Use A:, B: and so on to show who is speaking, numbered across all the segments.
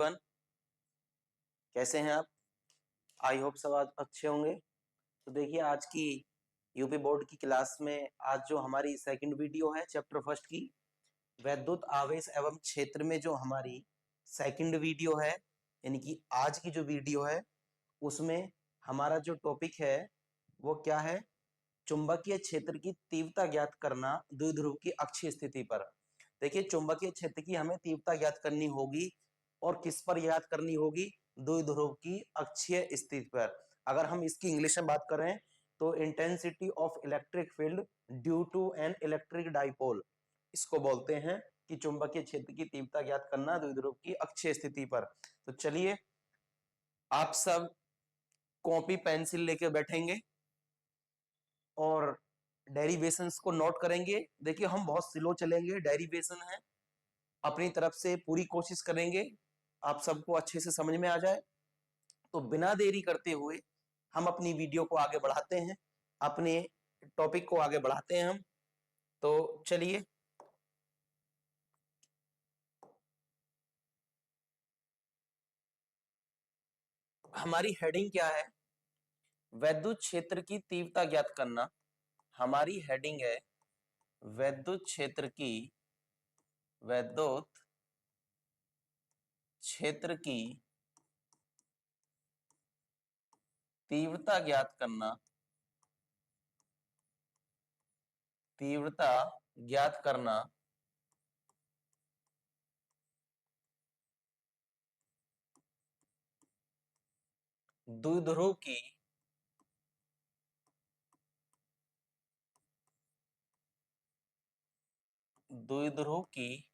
A: One, कैसे हैं आप? आई होप सब आज अच्छे होंगे। तो देखिए आज की यूपी बोर्ड की क्लास में आज जो हमारी सेकंड वीडियो है चैप्टर फर्स्ट की, वैद्युत आवेश एवं क्षेत्र में जो हमारी सेकंड वीडियो है, यानी कि आज की जो वीडियो है उसमें हमारा जो टॉपिक है वो क्या है? चुंबकीय क्षेत्र की तीव्रता ज्ञात करना द्विध्रुव की अक्षीय स्थिति पर। देखिए चुंबकीय क्षेत्र की हमें तीव्रता ज्ञात करनी होगी और किस पर ज्ञात करनी होगी? द्विध्रुव की अक्षीय स्थिति पर। अगर हम इसकी इंग्लिश में बात करें तो intensity of electric field due to an electric dipole, इसको बोलते हैं कि चुंबकीय क्षेत्र की तीव्रता ज्ञात करना द्विध्रुव की अक्षीय स्थिति पर। तो चलिए आप सब कॉपी पेंसिल लेके बैठेंगे और डेरिवेशंस को नोट करेंगे। देखिए हम बहुत स्लो चलेंगे, डेरिवेशन है, अपनी तरफ से पूरी कोशिश करेंगे आप सबको अच्छे से समझ में आ जाए। तो बिना देरी करते हुए हम अपनी वीडियो को आगे बढ़ाते हैं, अपने टॉपिक को आगे बढ़ाते हैं हम। तो चलिए हमारी हेडिंग क्या है? वैद्युत क्षेत्र की तीव्रता ज्ञात करना। हमारी हेडिंग है वैद्युत क्षेत्र की तीव्रता ज्ञात करना, द्विध्रुव की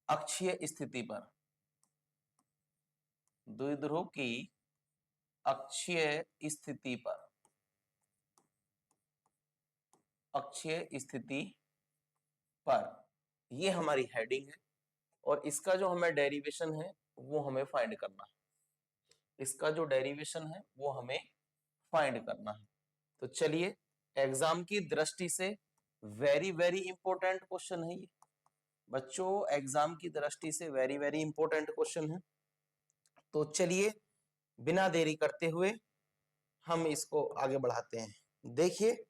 A: अक्षीय स्थिति पर। द्विध्रुव की अक्षीय स्थिति पर ये हमारी हेडिंग है और इसका जो हमें डेरिवेशन है वो हमें फाइंड करना है। तो चलिए एग्जाम की दृष्टि से वेरी वेरी इंपॉर्टेंट क्वेश्चन है ये बच्चों, एग्जाम की दृष्टि से वेरी वेरी इंपॉर्टेंट क्वेश्चन है। तो चलिए बिना देरी करते हुए हम इसको आगे बढ़ाते हैं। देखिए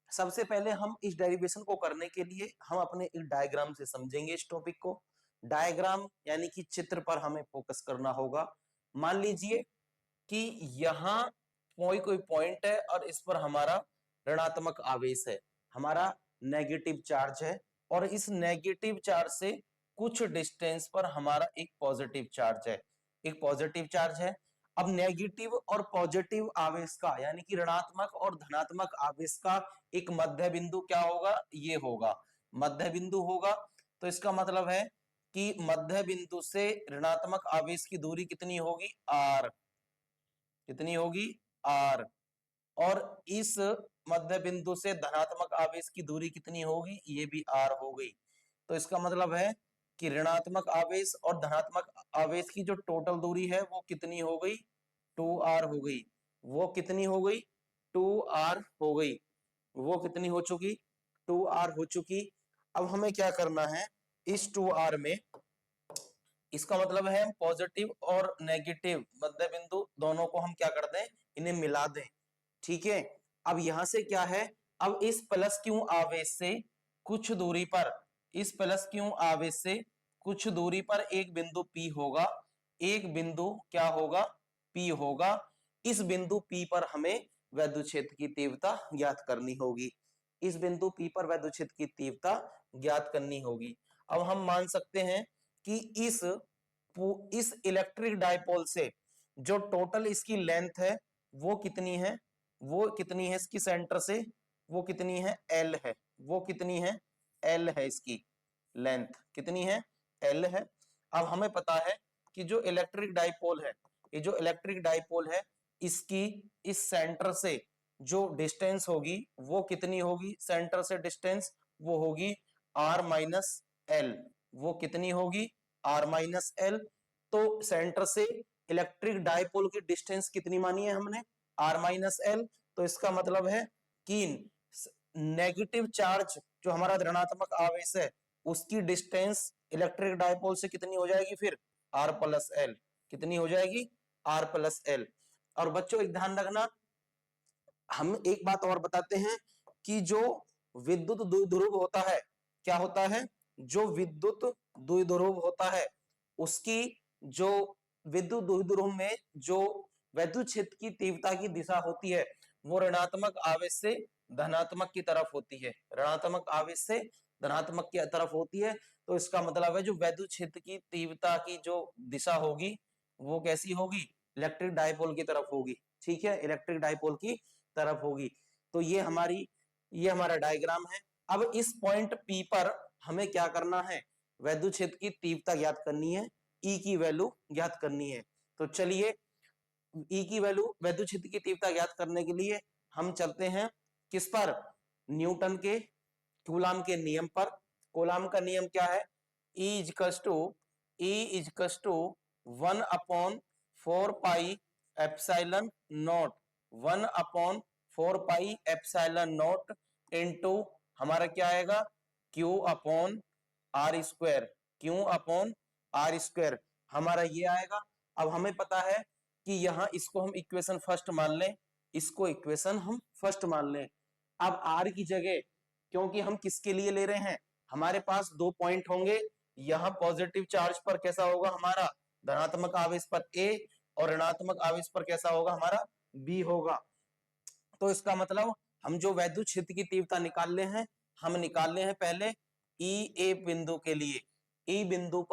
A: सबसे पहले हम इस डेरिवेशन को करने के लिए हम अपने एक डायग्राम से समझेंगे इस टॉपिक को। डायग्राम यानी कि चित्र पर हमें फोकस करना होगा। मान लीजिए कि यहां कोई पॉइंट है और इस पर हमारा ऋणात्मक आवेश है, हमारा नेगेटिव चार्ज है, और इस नेगेटिव चार्ज से कुछ डिस्टेंस पर हमारा एक पॉजिटिव चार्ज है। अब नेगेटिव और पॉजिटिव आवेश का यानी कि ऋणात्मक और धनात्मक आवेश का एक मध्य बिंदु क्या होगा? ये होगा, मध्य बिंदु होगा। तो इसका मतलब है कि मध्य बिंदु से ऋणात्मक आवेश की दूरी कितनी होगी? आर। कितनी होगी? आर। और इस मध्य बिंदु से धनात्मक आवेश की दूरी कितनी होगी? ये भी आर हो गई। तो इसका मतलब है कि ऋणात्मक आवेश और धनात्मक आवेश की जो टोटल दूरी है वो कितनी हो गई? 2r हो गई। वो कितनी हो गई? 2r हो गई। वो कितनी हो चुकी? 2r हो चुकी। अब हमें क्या करना है इस 2r में? इसका मतलब है पॉजिटिव और नेगेटिव मध्य बिंदु दोनों को हम क्या कर दें? इन्हें मिला दें। ठीक है। अब यहां से क्या है? अब इस प्लस क्यू आवेश से कुछ दूरी पर, एक बिंदु P होगा। एक बिंदु क्या होगा? P होगा। इस बिंदु P पर हमें वैद्युत क्षेत्र की तीव्रता ज्ञात करनी होगी। अब हम मान सकते हैं कि इस इलेक्ट्रिक डाइपोल से जो टोटल इसकी लेंथ है वो कितनी है? इसकी सेंटर से वो कितनी है? L है। L है इसकी लेंथ। कितनी है? L है। अब हमें पता है कि जो इलेक्ट्रिक डाइपोल है इसकी इस सेंटर से जो डिस्टेंस होगी वो कितनी होगी? सेंटर से डिस्टेंस वो होगी r माइनस एल। वो कितनी होगी? r minus L. तो सेंटर से इलेक्ट्रिक डाइपोल की डिस्टेंस कितनी मानी है हमने? r minus L. तो इसका मतलब है कि नेगेटिव चार्ज जो हमारा ऋणात्मक आवेश है उसकी डिस्टेंस इलेक्ट्रिक डाइपोल से कितनी हो जाएगी? फिर r प्लस एल। कितनी हो जाएगी, R प्लस L। और बच्चों एक ध्यान रखना, हम एक बात और बताते हैं कि जो विद्युत द्विध्रुव होता है, क्या होता है, जो विद्युत द्विध्रुव होता है उसकी जो विद्युत द्विध्रुव में जो वैद्युत क्षेत्र की तीव्रता की दिशा होती है वो ऋणात्मक आवेश से धनात्मक की तरफ होती है, ऋणात्मक आवेश से धनात्मक की तरफ होती है। तो इसका मतलब है जो वैद्युत क्षेत्र की तीव्रता की जो दिशा होगी वो कैसी होगी, इलेक्ट्रिक डायपोल की तरफ होगी। ठीक है, इलेक्ट्रिक डायपोल की तरफ होगी। तो ये हमारा डायग्राम है। अब इस पॉइंट P पर हमें क्या करना है, वैद्युत क्षेत्र की तीव्रता ज्ञात करनी है, E की वैल्यू ज्ञात करनी है। तो चलिए E की वैल्यू, वैद्युत क्षेत्र की तीव्रता ज्ञात करने के लिए हम चलते हैं किस पर, न्यूटन के कूलाम के नियम पर। कूलाम का नियम क्या है, E इजकस to 1 upon 4 pi epsilon naught, 1 upon 4 pi epsilon not into हमारा क्या आएगा, Q upon R square, Q upon R square हमारा ये आएगा। अब हमें पता है कि यहां इसको हम इक्वेशन फर्स्ट मान लें, इसको इक्वेशन हम फर्स्ट मान लें। अब R की जगह, क्योंकि हम किसके लिए ले रहे हैं, हमारे पास दो पॉइंट होंगे, यहां पॉजिटिव चार्ज पर कैसा होगा हमारा, धनात्मक आवेश पर A और ऋणात्मक आवेश पर कैसा होगा हमारा B होगा। तो इसका मतलब हम जो वैद्युत क्षेत्र की तीव्रता निकालने हैं, हम निकालने हैं पहले E बिंदु के लिए, ए बिंदु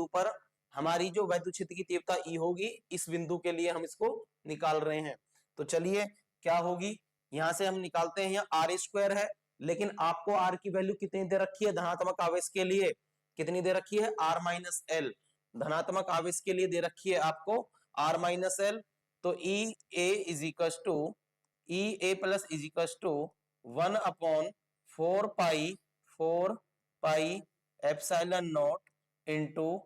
A: पर हमारी जो वैद्युत क्षेत्र की तीव्रता E होगी, इस बिंदु के लिए हम इसको निकाल रहे हैं। तो चलिए क्या होगी, यहां से हम निकालते हैं, यहाँ R स्क्वायर है, लेकिन आपको R की वैल्यू कितनी दे रखी है धनात्मक आवेश के लिए, कितनी दे रखी है, R माइनस एल, धनात्मक आवेश के लिए दे रखी है आपको R माइनस एल। तो E A plus is equal to 1 upon 4 pi epsilon not into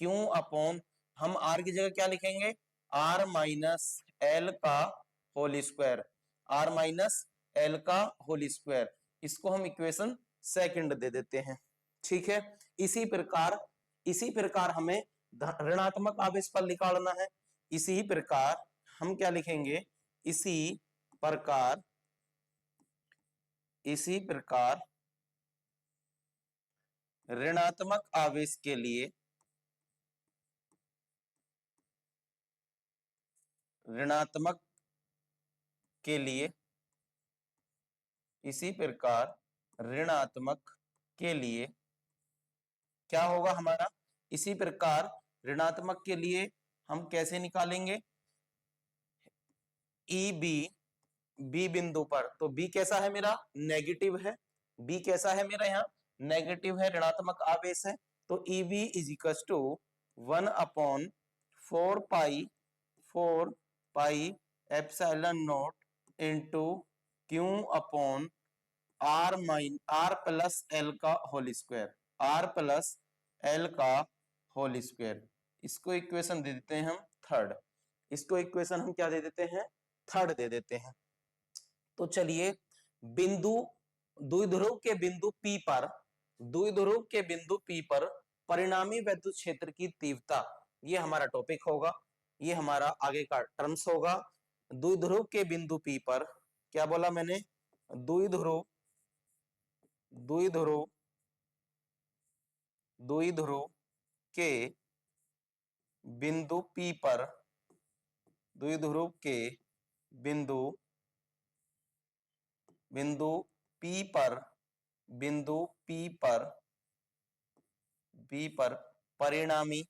A: Q upon, हम आर की जगह क्या लिखेंगे, आर माइनस एल का whole square, R minus L का होल स्क्वायर, इसको हम इक्वेशन सेकंड दे देते हैं। ठीक है, इसी प्रकार हमें ऋणात्मक आवेश पर निकालना है। इसी प्रकार हम क्या लिखेंगे, इसी प्रकार ऋणात्मक आवेश के लिए, इसी प्रकार ऋणात्मक के लिए क्या होगा हमारा, इसी प्रकार ऋणात्मक के लिए हम कैसे निकालेंगे, ई बी बिंदु पर, तो बी कैसा है मेरा, नेगेटिव है, बी कैसा है मेरा यहाँ नेगेटिव है, ऋणात्मक आवेश है। तो E B is equal to 1 upon 4 pi epsilon not into Q upon R plus L का whole square, R plus L का होल स्क्वायर, इसको इक्वेशन दे देते हैं हम थर्ड, इसको इक्वेशन हम क्या दे देते हैं, थर्ड दे देते हैं। तो चलिए बिंदु द्विध्रुव के बिंदु P पर, द्विध्रुव के बिंदु P पर परिणामी वैद्युत क्षेत्र की तीव्रता, ये हमारा टॉपिक होगा, ये हमारा आगे का टर्म्स होगा। द्विध्रुव के बिंदु P पर, क्या बोला मैंने, द्विध्रुव के बिंदु P पर, द्विध्रुव के बिंदु P पर, परिणामी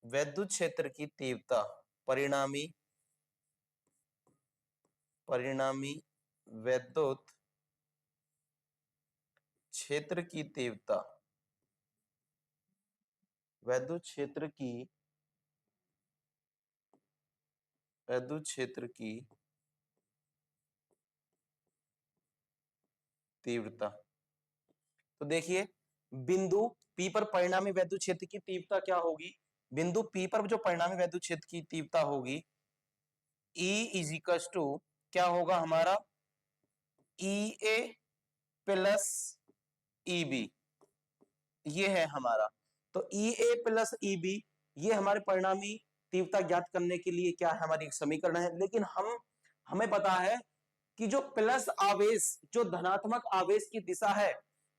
A: वैद्युत क्षेत्र की तीव्रता, परिणामी वैद्युत क्षेत्र की तीव्रता, वैद्युत क्षेत्र की तीव्रता। तो देखिए बिंदु P पर परिणामी वैद्युत क्षेत्र की तीव्रता क्या होगी, बिंदु P पर जो परिणामी वैद्युत क्षेत्र की तीव्रता होगी, E इज इक्वल टू क्या होगा हमारा, ई ए प्लस EB, ये है हमारा। तो EA प्लस EB ये हमारे परिणामी तीव्रता ज्ञात करने के लिए क्या है, हमारी एक समीकरण है। लेकिन हमें पता है कि जो प्लस आवेश, जो धनात्मक आवेश की दिशा है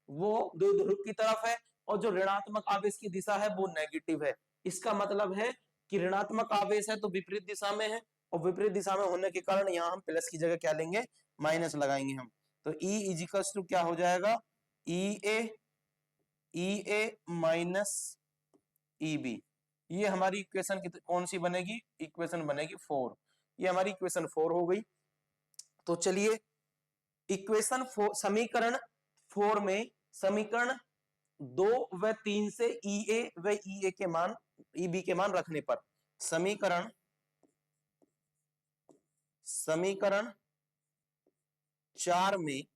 A: वो द्विध्रुव की तरफ है, और जो ऋणात्मक आवेश की दिशा है वो नेगेटिव है। इसका मतलब है कि ऋणात्मक आवेश है तो विपरीत दिशा में है, और विपरीत दिशा में होने के कारण यहाँ हम प्लस की जगह क्या लेंगे, माइनस लगाएंगे हम। तो E इजिकल्स टू क्या हो जाएगा, EA माइनस EB। ये हमारी इक्वेशन कौन सी बनेगी, इक्वेशन बनेगी 4। ये हमारी इक्वेशन 4 हो गई। तो चलिए इक्वेशन 4, समीकरण 4 में समीकरण 2 व 3 से EA व EA के मान, EB के मान रखने पर समीकरण 4 में,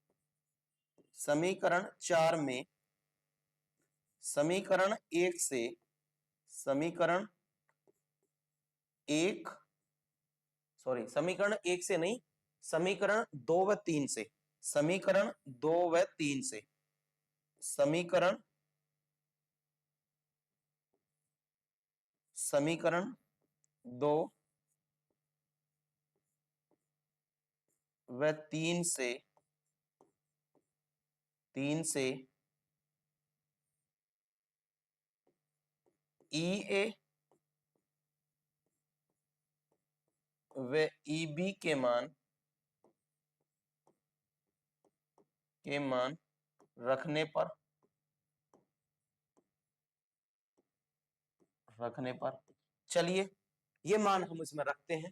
A: समीकरण 4 में समीकरण 1 से, समीकरण 1 से नहीं, समीकरण 2 व 3 से, समीकरण 2 व 3 से, समीकरण 2 व 3 से EA व EB के मान रखने पर चलिए ये मान हम इसमें रखते हैं।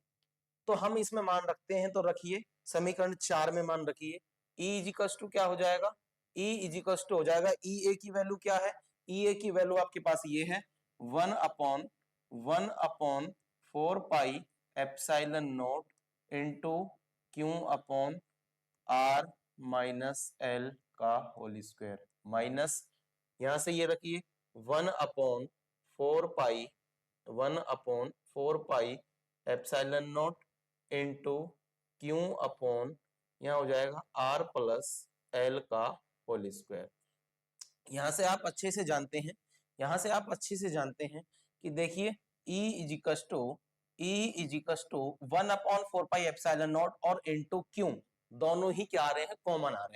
A: तो हम इसमें मान रखते हैं, तो रखिए समीकरण 4 में मान रखिए। E इजिकल्स टू क्या हो जाएगा, E इजिकल्स टू हो जाएगा, EA की वैल्यू क्या है, EA की वैल्यू आपके पास ये है 1/1/4 पाई epsilon not into Q upon R minus L का होल स्क्वायर, माइनस यहां से ये रखिए 1/4 pi epsilon not into Q upon यहाँ हो जाएगा R प्लस L का होल स्क्वायर। यहां से आप अच्छे से जानते हैं, कि देखिए E equals to 1/4 pi epsilon nought और इंटू Q दोनों ही क्या आ रहे हैं, कॉमन आ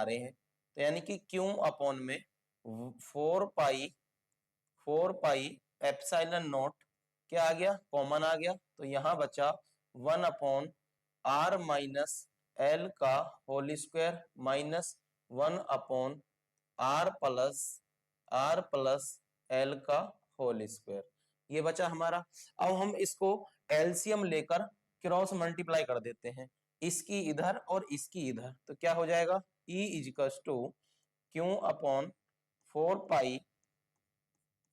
A: रहे हैं, तो यानी कि Q अपॉन में 4 पाई एप्सिलॉन नॉट क्या आ गया, कॉमन आ गया। तो यहां बचा 1/R माइनस L का whole square minus 1/R plus L का होल स्क्वायर, ये बचा हमारा। अब हम इसको एलसीएम लेकर क्रॉस मल्टीप्लाई कर देते हैं, इसकी इधर और इसकी इधर, तो क्या हो जाएगा, E equals to Q upon 4 pi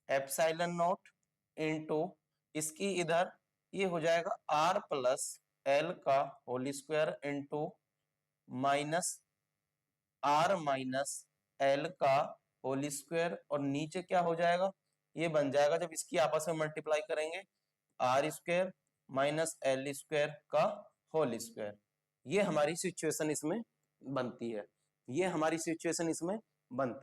A: epsilon not into इसकी इधर ये हो जाएगा R प्लस L का whole square into minus R minus L का होल स्क्वायर, और नीचे क्या हो जाएगा, ये बन जाएगा जब इसकी आपस में मल्टीप्लाई करेंगे R square minus L square का होल स्क्वायर। ये हमारी सिचुएशन इसमें बनती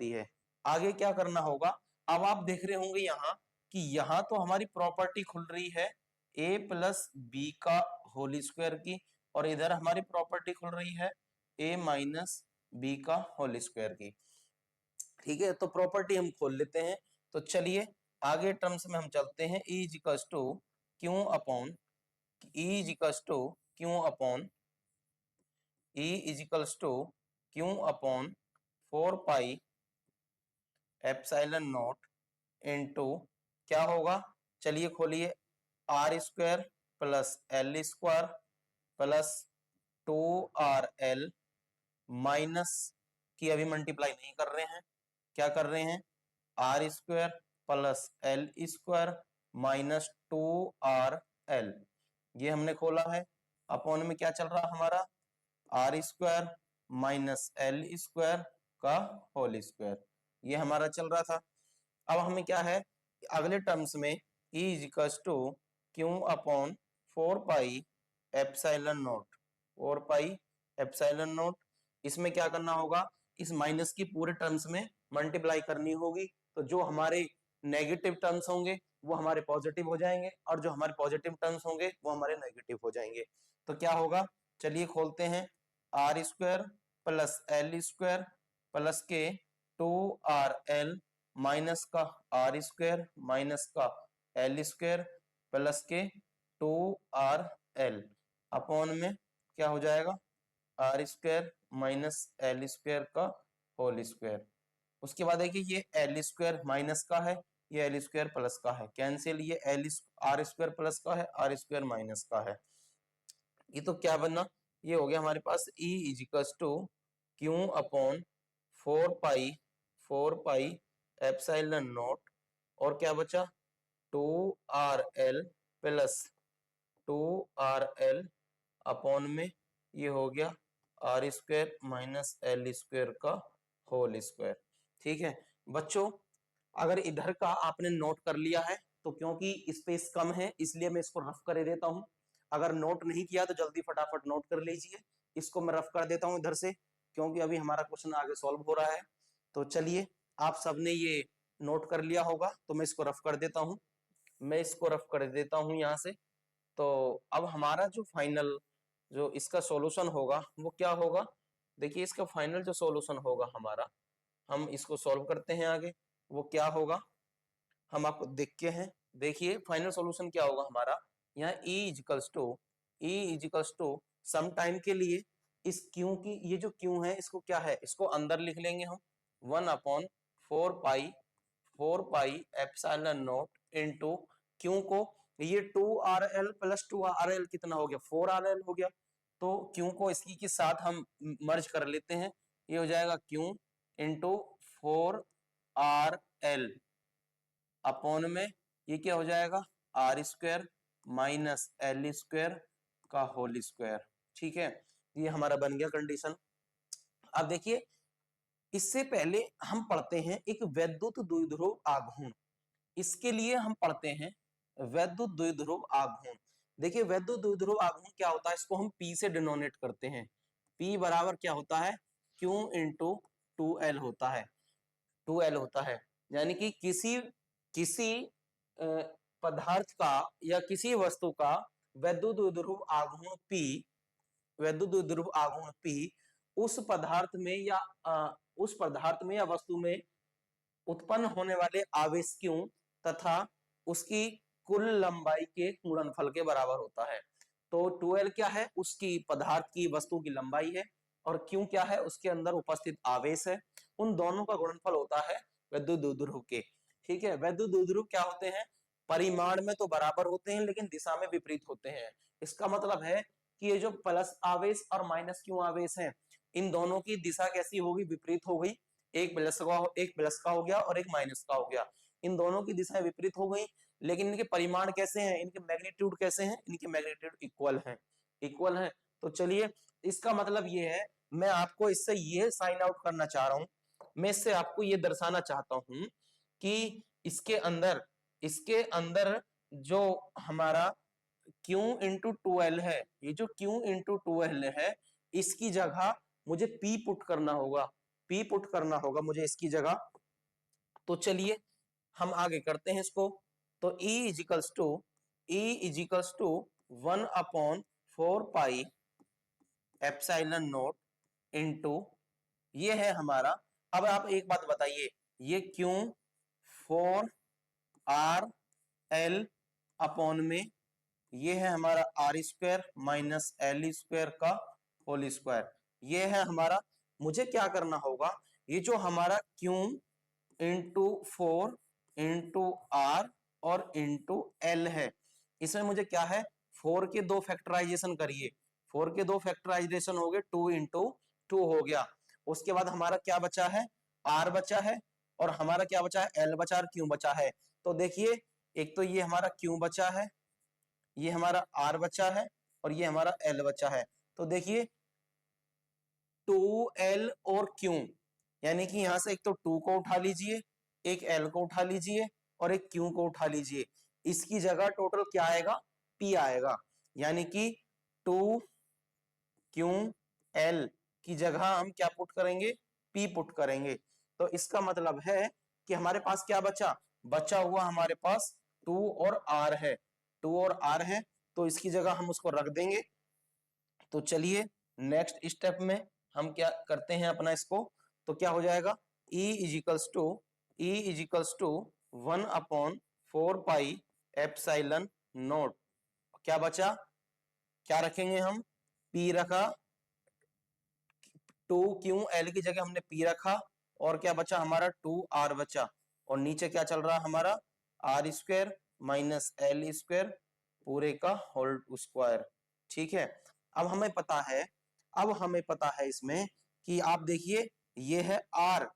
A: है। आगे क्या करना होगा, अब आप देख रहे होंगे यहाँ कि यहाँ तो हमारी प्रॉपर्टी खुल रही है a प्लस बी का होल स्क्वायर की, और इधर हमारी प्रॉपर्टी खुल रही है a माइनस बी का होल स्क्वायर की। ठीक है, तो प्रॉपर्टी हम खोल लेते हैं। तो चलिए आगे टर्म्स में हम चलते हैं। E equals to Q upon E equals to Q upon 4 pi epsilon not into क्या होगा, चलिए खोलिए, R square plus L square plus 2RL minus की अभी मल्टीप्लाई नहीं कर रहे हैं, क्या कर रहे हैं, R square plus L square minus 2RL, ये हमने खोला है। अपॉन में क्या चल रहा हमारा, R square minus L square का होल स्क्वायर, ये हमारा चल रहा था। अब हमें क्या है, अगले टर्म्स में E equals to Q upon 4 pi epsilon nought, इसमें क्या करना होगा, इस माइनस की पूरे टर्म्स में मल्टीप्लाई करनी होगी। तो जो हमारे नेगेटिव टर्म्स होंगे वो हमारे पॉजिटिव हो जाएंगे और जो हमारे पॉजिटिव टर्म्स होंगे वो हमारे नेगेटिव हो जाएंगे। तो क्या होगा, चलिए खोलते हैं, R square plus L square plus के 2RL माइनस का आर स्क्वायर माइनस का एल स्क्वायर प्लस के 2RL अपॉन में क्या हो जाएगा, R square minus L square का होल स्क्वायर। उसके बाद देखिए ये एल स्क्वायर माइनस का है, ये एल स्क्वायर प्लस का है, कैंसिल, ये एल आर स्क्वायर प्लस का है, आर स्क्वायर माइनस का है। ये तो क्या बनना, ये हो गया हमारे पास E equals to Q upon 4 pi epsilon nought और क्या बचा 2RL प्लस 2RL अपॉन में ये हो गया R square minus L square का होल स्क्वायर। ठीक है बच्चों, अगर इधर का आपने नोट कर लिया है तो क्योंकि स्पेस कम है इसलिए मैं इसको रफ कर देता हूं। अगर नोट नहीं किया तो जल्दी फटाफट नोट कर लीजिए, इसको मैं रफ कर देता हूं इधर से क्योंकि अभी हमारा क्वेश्चन आगे सॉल्व हो रहा है। तो चलिए आप सबने ये नोट कर लिया होगा तो मैं इसको रफ कर देता हूं, मैं इसको रफ कर देता हूं यहाँ से। तो अब हमारा जो फाइनल जो इसका सॉल्यूशन होगा वो क्या होगा, देखिए इसका फाइनल जो सॉल्यूशन होगा हमारा, हम इसको सॉल्व करते हैं आगे, वो क्या होगा हम आपको देख के हैं। देखिए फाइनल सॉल्यूशन क्या होगा हमारा, यहाँ E equals to some time के लिए इस क्यू की, ये जो क्यू है इसको क्या है, इसको अंदर लिख लेंगे हम 1/4 pi epsilon not into Q को, ये 2RL प्लस 2RL कितना हो गया 4RL हो गया। तो क्यू को इसकी के साथ हम मर्ज कर लेते हैं, ये हो जाएगा क्यू इंटू 4RL अपॉन में ये क्या हो जाएगा R square minus L square का होल स्क्वायर। ठीक है, ये हमारा बन गया कंडीशन। अब देखिए इससे पहले हम पढ़ते हैं एक वैद्युत द्विध्रुव आघूर्ण, इसके लिए हम पढ़ते हैं वैद्युत द्विध्रुव आघूर्ण। देखिए वैद्युत द्विध्रुव आघूर्ण क्या होता है, इसको हम P से डिनोनेट करते हैं, P बराबर क्या होता है Q इंटू 2L होता है, 2L होता है। यानी कि किसी किसी पदार्थ का या किसी वस्तु का वैद्युत द्विध्रुव आघूर्ण P, वैद्युत द्विध्रुव आघूर्ण P उस पदार्थ में या वस्तु में उत्पन्न होने वाले आवेश Q तथा उसकी कुल लंबाई के गुणनफल के बराबर होता है। तो 2L क्या है, उसकी पदार्थ की वस्तु की लंबाई है, और Q क्या है, उसके अंदर उपस्थित आवेश है, उन दोनों का गुणनफल होता है वैद्युत द्विध्रुव के। ठीक है, वैद्युत द्विध्रुव क्या होते हैं, परिमाण में तो बराबर होते हैं लेकिन दिशा में विपरीत होते हैं। इसका मतलब है कि ये जो प्लस आवेश और माइनस Q आवेश है इन दोनों की दिशा कैसी होगी, विपरीत हो गई, एक प्लस का हो गया और एक माइनस का हो गया, इन दोनों की दिशाएं विपरीत हो गई। लेकिन इनके परिमाण कैसे हैं, इनके मैग्नीट्यूड कैसे हैं, इनके मैग्नीट्यूड इक्वल है। तो चलिए इसका मतलब ये है, मैं आपको इससे ये साइन आउट करना चाह रहा हूं, मैं इससे आपको ये दर्शाना चाहता हूं कि इसके अंदर जो हमारा Q इंटू 2L है, ये जो Q इंटू 2L है इसकी जगह मुझे P पुट करना होगा मुझे इसकी जगह। तो चलिए हम आगे करते हैं इसको। तो E equals to 1/4 epsilon not into ये है हमारा। अब आप एक बात बताइए, ये क्यों 4RL अपॉन में ये है हमारा R square minus L square का होल स्क्वायर, ये है हमारा। मुझे क्या करना होगा, ये जो हमारा Q इंटू 4 इंटू आर और इंटू एल है, इसमें मुझे क्या है 4 के 2 फैक्टराइजेशन करिए, 4 के 2 फैक्टराइजेशन हो गए 2 इंटू 2 हो गया। उसके बाद हमारा क्या बचा है, आर बचा है और हमारा क्या बचा है एल बचा और क्यू बचा है। तो देखिए एक तो ये हमारा क्यू बचा है, ये हमारा आर बचा है और ये हमारा एल बचा है। तो देखिए 2L और Q, यानी कि यहां से एक तो 2 को उठा लीजिए, एक L को उठा लीजिए और एक Q को उठा लीजिए, इसकी जगह टोटल क्या आएगा P आएगा। यानी कि 2QL की जगह हम क्या पुट करेंगे p पुट करेंगे। तो इसका मतलब है कि हमारे पास क्या बचा हुआ हमारे पास 2 और r है, 2 और r है, तो इसकी जगह हम उसको रख देंगे। तो चलिए नेक्स्ट स्टेप में हम क्या करते हैं अपना इसको, तो क्या हो जाएगा E equals to 1/4 pi epsilon nought. क्या बचा, क्या रखेंगे हम, P रखा, 2Q L की जगह हमने P रखा, और क्या बचा हमारा 2R बचा, और नीचे क्या चल रहा हमारा R square minus L square पूरे का होल स्क्वायर। ठीक है, अब हमें पता है इसमें कि आप देखिए ये है R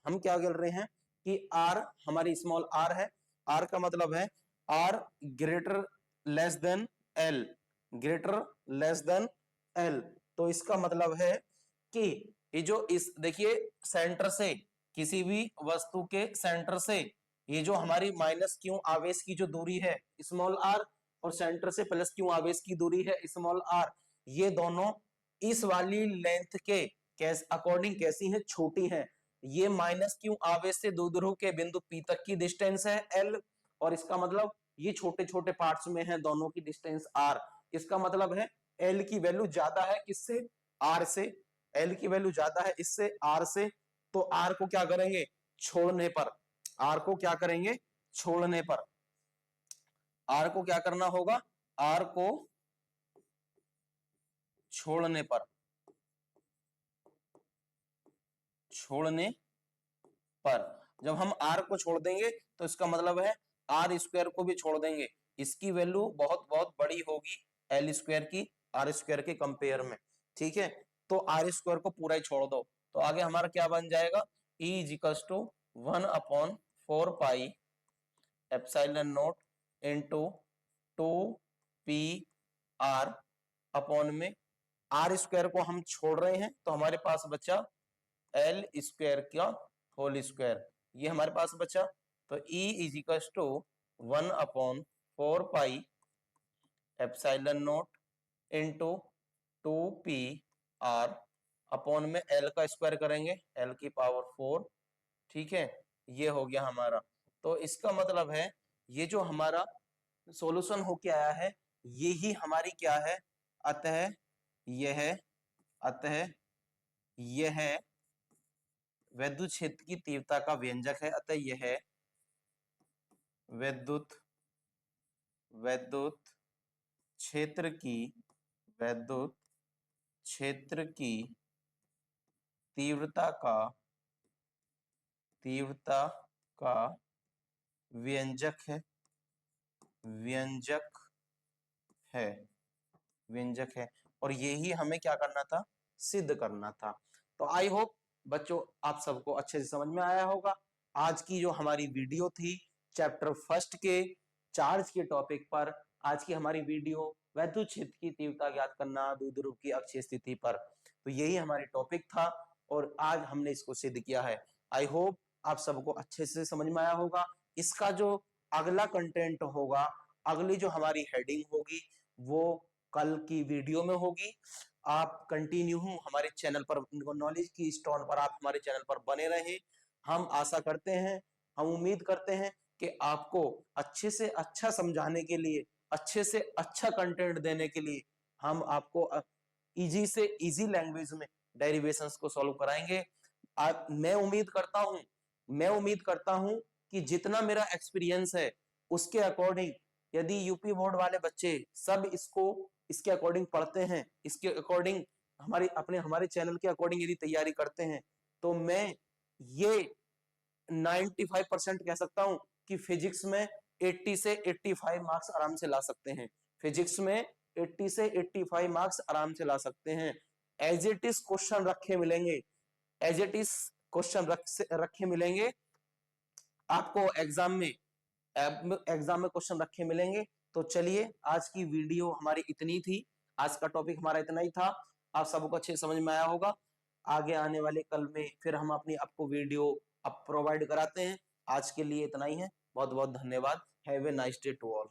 A: हम क्या कर रहे हैं कि R हमारी स्मॉल r है, R का मतलब है R greater less than L, तो इसका मतलब है कि ये जो इस देखिए सेंटर से, किसी भी वस्तु के सेंटर से ये जो हमारी माइनस क्यू आवेश की जो दूरी है स्मॉल r, और सेंटर से प्लस क्यू आवेश की दूरी है स्मॉल r, ये दोनों इस वाली लेंथ के अकॉर्डिंग कैसी है, छोटी है। ये माइनस क्यू आवेश से द्विध्रुव के बिंदु P तक की डिस्टेंस है L, और इसका मतलब ये छोटे छोटे पार्ट्स में है दोनों की डिस्टेंस R। इसका मतलब है L की वैल्यू ज्यादा है किससे, R से, L की वैल्यू ज्यादा है इससे R से, तो R को क्या करेंगे छोड़ने पर, R को क्या करेंगे छोड़ने पर, R को क्या करना होगा, R को छोड़ने पर जब हम R को छोड़ देंगे तो इसका मतलब है R स्क्वायर को भी छोड़ देंगे, इसकी वैल्यू बहुत बहुत बड़ी होगी L स्क्वायर की R स्क्वायर के कंपेयर में। ठीक है, तो R स्क्वायर को पूरा ही छोड़ दो, तो आगे हमारा क्या बन जाएगा E equals to 1/4 pi epsilon not into 2pr upon में R स्क्वायर को हम छोड़ रहे हैं, तो हमारे पास बचा L स्क्वायर का होल स्क्वायर, ये हमारे पास बचा। तो E equals to 1/4 pi epsilon not into 2pr upon में L का स्क्वायर करेंगे L की पावर 4। ठीक है, ये हो गया हमारा। तो इसका मतलब है ये जो हमारा सॉल्यूशन होके आया है ये ही हमारी क्या है, अतः यह विद्युत क्षेत्र की तीव्रता का व्यंजक है, अतः यह विद्युत क्षेत्र की तीव्रता का व्यंजक है, और यही हमें क्या करना था, सिद्ध करना था। तो आई होप बच्चों आप सबको अच्छे से समझ में आया होगा। आज की जो हमारी वीडियो थी चैप्टर फर्स्ट के चार्ज के टॉपिक पर, आज की हमारी वीडियो विद्युत क्षेत्र की तीव्रता ज्ञात करना द्विध्रुव की अक्षीय स्थिति पर, तो यही हमारी टॉपिक था और आज हमने इसको सिद्ध किया है। आई होप आप सबको अच्छे से समझ में आया होगा। इसका जो अगला कंटेंट होगा, अगली जो हमारी हेडिंग होगी वो कल की वीडियो में होगी। आप कंटिन्यू हमारे चैनल पर, नॉलेज की स्टोन पर आप हमारे चैनल पर बने रहें। हम आशा करते हैं, हम उम्मीद करते हैं कि आपको अच्छे से अच्छा समझाने के लिए, अच्छे से अच्छा कंटेंट देने के लिए हम आपको इजी से इजी लैंग्वेज में डेरिवेशंस को सॉल्व कराएंगे। मैं उम्मीद करता हूं कि जितना मेरा एक्सपीरियंस है उसके अकॉर्डिंग यदि यूपी बोर्ड वाले बच्चे सब इसके अकॉर्डिंग पढ़ते हैं, इसके अकॉर्डिंग हमारे चैनल के अकॉर्डिंग यदि तैयारी करते हैं, तो मैं ये 95% कह सकता हूं कि फिजिक्स में 80 से 85 मार्क्स आराम से ला सकते हैं। फिजिक्स में 80 से 85 मार्क्स आराम से ला सकते हैं। एज इट इज क्वेश्चन रखे मिलेंगे आपको एग्जाम में क्वेश्चन रखे मिलेंगे। तो चलिए आज की वीडियो हमारी इतनी थी, आज का टॉपिक हमारा इतना ही था। आप सबको अच्छे समझ में आया होगा। आगे आने वाले कल में फिर हम अपनी आपको वीडियो प्रोवाइड कराते हैं। आज के लिए इतना ही है, बहुत बहुत धन्यवाद। Have a nice day to all.